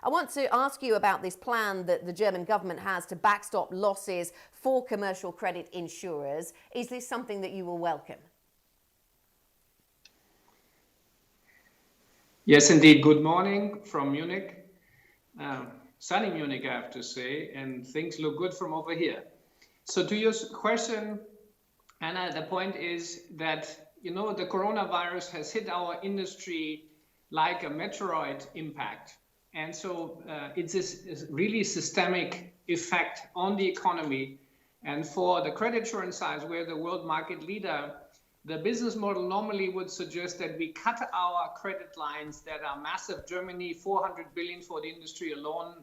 I want to ask you about this plan that the German government has to backstop losses for commercial credit insurers. Is this something that you will welcome? Yes, indeed. Good morning from Munich. Sunny Munich, I have to say, and things look good from over here. So to your question, Anna, the point is that, the coronavirus has hit our industry like a meteoroid impact. And so it's this really systemic effect on the economy. And for the credit insurance side, we're the world market leader. The business model normally would suggest that we cut our credit lines that are massive, Germany, 400 billion for the industry alone,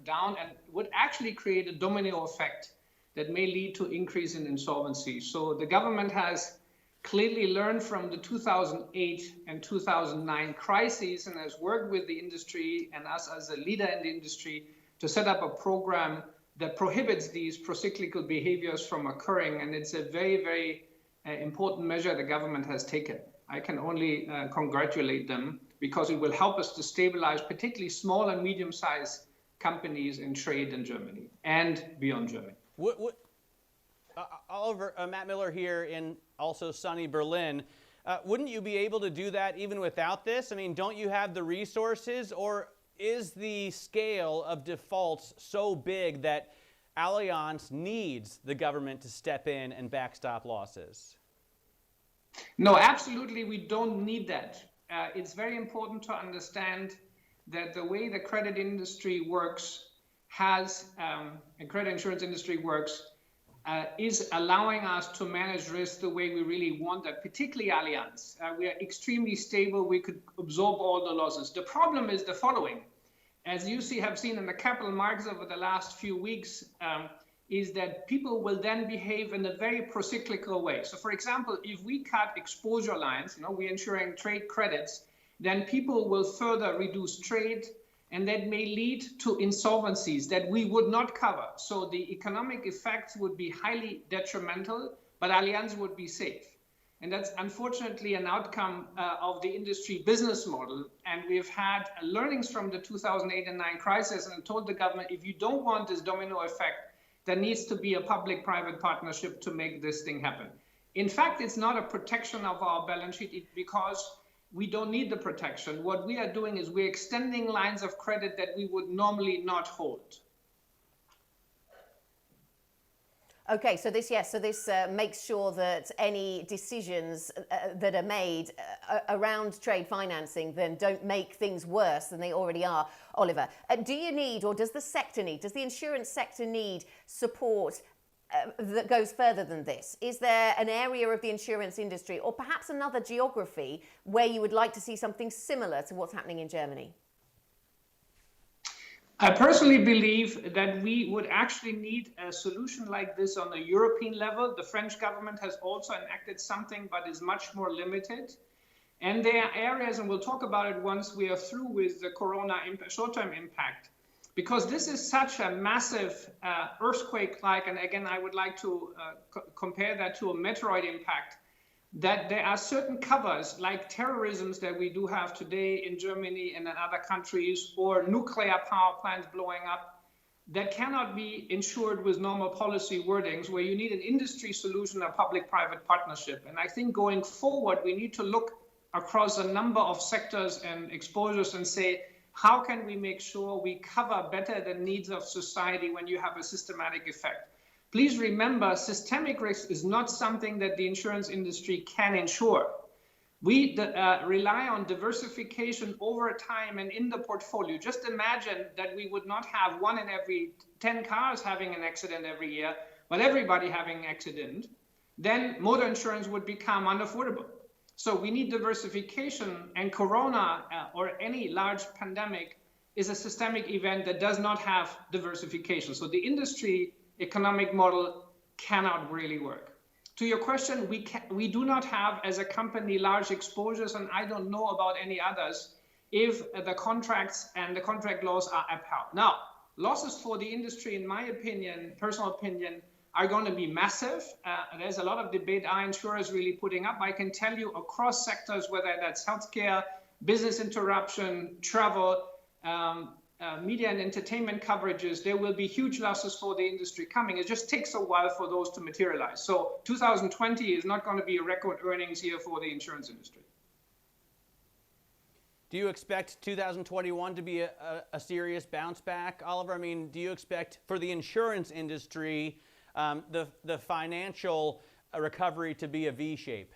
down, and would actually create a domino effect that may lead to increase in insolvency. So the government has clearly learned from the 2008 and 2009 crises and has worked with the industry and us as a leader in the industry to set up a program that prohibits these procyclical behaviors from occurring. And it's a very, very important measure the government has taken. I can only congratulate them because it will help us to stabilize particularly small and medium-sized companies in trade in Germany and beyond Germany. Oliver, Matt Miller here in also sunny Berlin. Wouldn't you be able to do that even without this? I mean, don't you have the resources, or is the scale of defaults so big that Allianz needs the government to step in and backstop losses? No, absolutely, we don't need that. It's very important to understand that the way the credit industry works and credit insurance industry works is allowing us to manage risk the way we really want that, particularly Allianz. We are extremely stable. We could absorb all the losses. The problem is the following. As you have seen in the capital markets over the last few weeks, is that people will then behave in a very procyclical way. So for example, if we cut exposure lines, we're insuring trade credits, then people will further reduce trade, and that may lead to insolvencies that we would not cover. So the economic effects would be highly detrimental, but Allianz would be safe. And that's unfortunately an outcome of the industry business model. And we've had learnings from the 2008 and 9 crisis and told the government, if you don't want this domino effect, there needs to be a public-private partnership to make this thing happen. In fact, it's not a protection of our balance sheet because we don't need the protection. What we are doing is we're extending lines of credit that we would normally not hold. Okay, so this makes sure that any decisions that are made around trade financing then don't make things worse than they already are. Oliver, do you need, or does the insurance sector need support that goes further than this? Is there an area of the insurance industry, or perhaps another geography, where you would like to see something similar to what's happening in Germany? I personally believe that we would actually need a solution like this on a European level. The French government has also enacted something, but is much more limited. And there are areas, and we'll talk about it once we are through with the corona short-term impact, because this is such a massive earthquake-like, and again, I would like to compare that to a meteoroid impact, that there are certain covers like terrorism that we do have today in Germany and in other countries, or nuclear power plants blowing up, that cannot be insured with normal policy wordings, where you need an industry solution, a public-private partnership. And I think going forward, we need to look across a number of sectors and exposures and say, how can we make sure we cover better the needs of society when you have a systematic effect? Please remember, systemic risk is not something that the insurance industry can insure. We rely on diversification over time and in the portfolio. Just imagine that we would not have 1 in every 10 cars having an accident every year, but everybody having an accident. Then motor insurance would become unaffordable. So we need diversification, and corona or any large pandemic is a systemic event that does not have diversification. So the industry economic model cannot really work. To your question, we do not have as a company large exposures, and I don't know about any others if the contracts and the contract laws are upheld. Now, losses for the industry, in my opinion, personal opinion, are going to be massive. There's a lot of debate, are insurers really putting up? I can tell you across sectors, whether that's healthcare, business interruption, travel, media and entertainment coverages, there will be huge losses for the industry coming. It just takes a while for those to materialize. So 2020 is not going to be a record earnings year for the insurance industry. Do you expect 2021 to be a serious bounce back, Oliver? I mean, do you expect for the insurance industry the financial recovery to be a V-shape?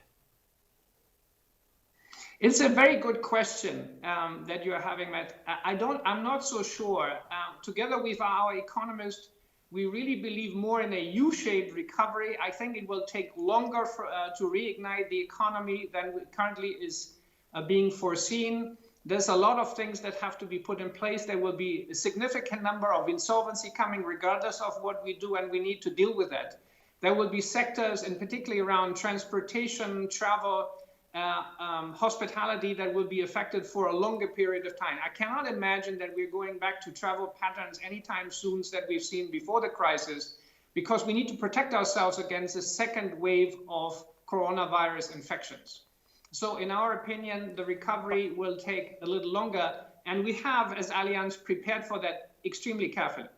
It's a very good question that you're having, Matt. I'm not so sure. Together with our economists, we really believe more in a U-shaped recovery. I think it will take longer to reignite the economy than currently is being foreseen. There's a lot of things that have to be put in place. There will be a significant number of insolvency coming regardless of what we do, and we need to deal with that. There will be sectors, and particularly around transportation, travel, hospitality, that will be affected for a longer period of time. I cannot imagine that we're going back to travel patterns anytime soon that we've seen before the crisis, because we need to protect ourselves against a second wave of coronavirus infections. So in our opinion, the recovery will take a little longer, and we have, as Allianz, prepared for that extremely carefully.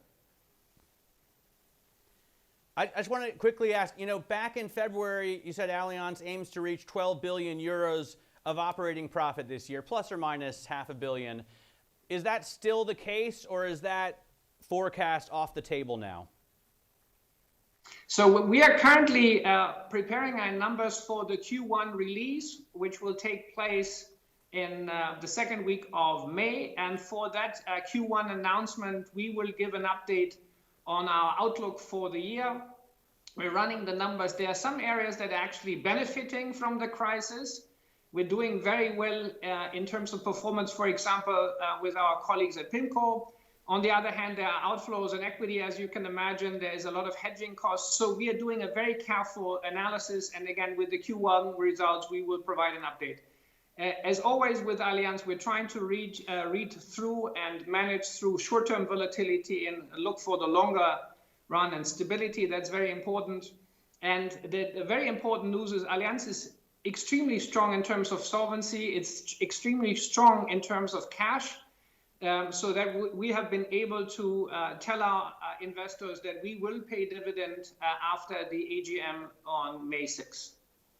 I just want to quickly ask, back in February, you said Allianz aims to reach 12 billion euros of operating profit this year, plus or minus $500 million. Is that still the case, or is that forecast off the table now? So we are currently preparing our numbers for the Q1 release, which will take place in the second week of May. And for that Q1 announcement, we will give an update on our outlook for the year. We're running the numbers. There are some areas that are actually benefiting from the crisis. We're doing very well in terms of performance, for example, with our colleagues at PIMCO. On the other hand, there are outflows in equity, as you can imagine. There is a lot of hedging costs. So we are doing a very careful analysis. And again, with the Q1 results, we will provide an update. As always with Allianz, we're trying to read through and manage through short-term volatility and look for the longer run and stability. That's very important. And the very important news is Allianz is extremely strong in terms of solvency. It's extremely strong in terms of cash. So that we have been able to tell our investors that we will pay dividend after the AGM on May 6th.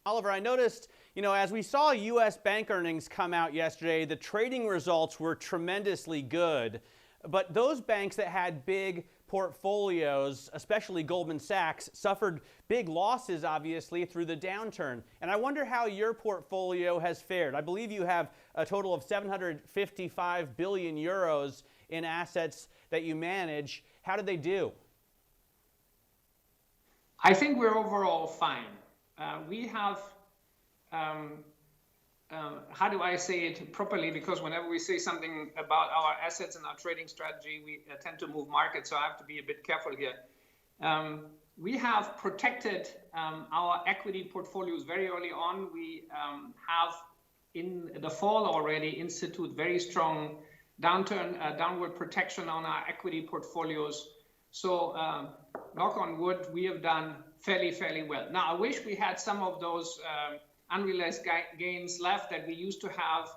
Oliver, I noticed, as we saw U.S. bank earnings come out yesterday, the trading results were tremendously good. But those banks that had big portfolios, especially Goldman Sachs, suffered big losses, obviously, through the downturn. And I wonder how your portfolio has fared. I believe you have a total of 755 billion euros in assets that you manage. How did they do? I think we're overall fine. We have, how do I say it properly? Because whenever we say something about our assets and our trading strategy, we tend to move markets, so I have to be a bit careful here. We have protected our equity portfolios very early on. We have, in the fall already, instituted very strong downward protection on our equity portfolios. So, knock on wood, we have done fairly well. Now, I wish we had some of those unrealized gains left that we used to have,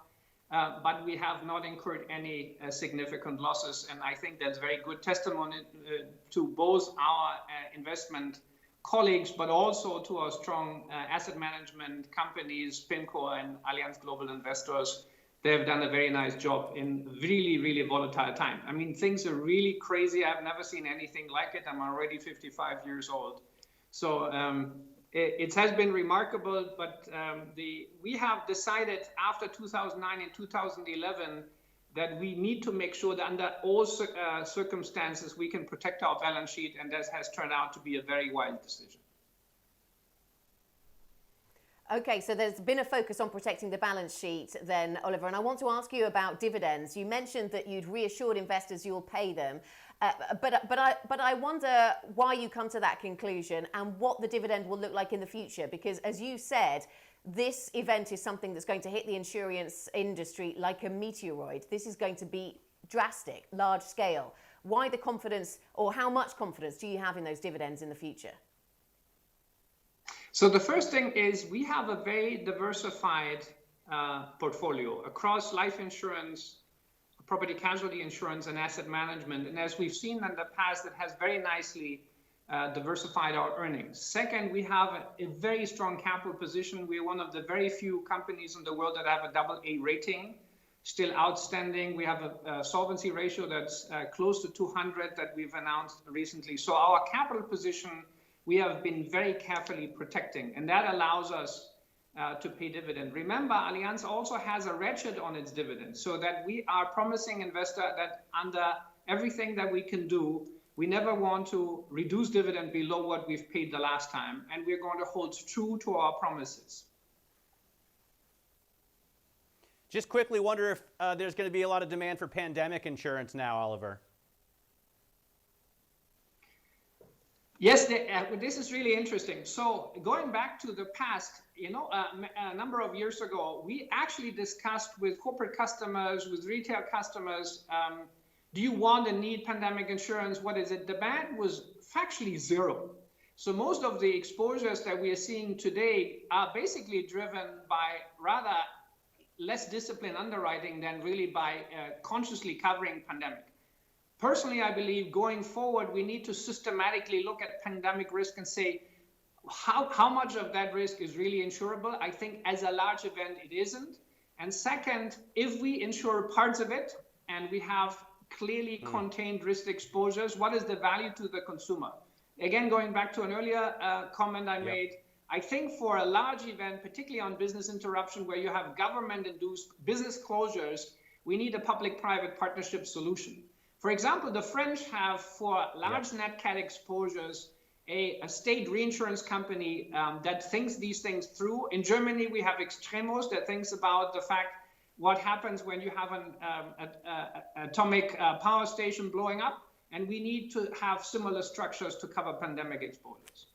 but we have not incurred any significant losses. And I think that's very good testimony to both our investment colleagues, but also to our strong asset management companies, PIMCO and Allianz Global Investors. They have done a very nice job in really volatile time. I mean, things are really crazy. I've never seen anything like it. I'm already 55 years old. So it has been remarkable, but we have decided after 2009 and 2011 that we need to make sure that under all circumstances we can protect our balance sheet, and that has turned out to be a very wise decision. Okay, so there's been a focus on protecting the balance sheet then, Oliver, and I want to ask you about dividends. You mentioned that you'd reassured investors you'll pay them, but I wonder why you come to that conclusion and what the dividend will look like in the future, because as you said, this event is something that's going to hit the insurance industry like a meteoroid. This is going to be drastic, large scale. Why the confidence, or how much confidence do you have in those dividends in the future? So the first thing is we have a very diversified portfolio across life insurance, property casualty insurance and asset management. And as we've seen in the past, it has very nicely diversified our earnings. Second, we have a very strong capital position. We're one of the very few companies in the world that have a AA rating, still outstanding. We have a solvency ratio that's close to 200 that we've announced recently. So our capital position, we have been very carefully protecting, and that allows us to pay dividend. Remember, Allianz also has a ratchet on its dividend, so that we are promising investor that under everything that we can do, we never want to reduce dividend below what we've paid the last time, and we're going to hold true to our promises. Just quickly wonder if there's going to be a lot of demand for pandemic insurance now, Oliver. Yes, this is really interesting. So going back to the past, a number of years ago, we actually discussed with corporate customers, with retail customers, do you want and need pandemic insurance? What is it? Demand was factually zero. So most of the exposures that we are seeing today are basically driven by rather less disciplined underwriting than really by consciously covering pandemic. Personally, I believe going forward, we need to systematically look at pandemic risk and say, how much of that risk is really insurable? I think as a large event, it isn't. And second, if we insure parts of it and we have clearly contained risk exposures, what is the value to the consumer? Again, going back to an earlier comment I made, I think for a large event, particularly on business interruption, where you have government-induced business closures, we need a public-private partnership solution. For example, the French have, for large net cat exposures, a state reinsurance company that thinks these things through. In Germany, we have Extremos that thinks about the fact what happens when you have an atomic power station blowing up, and we need to have similar structures to cover pandemic exposures.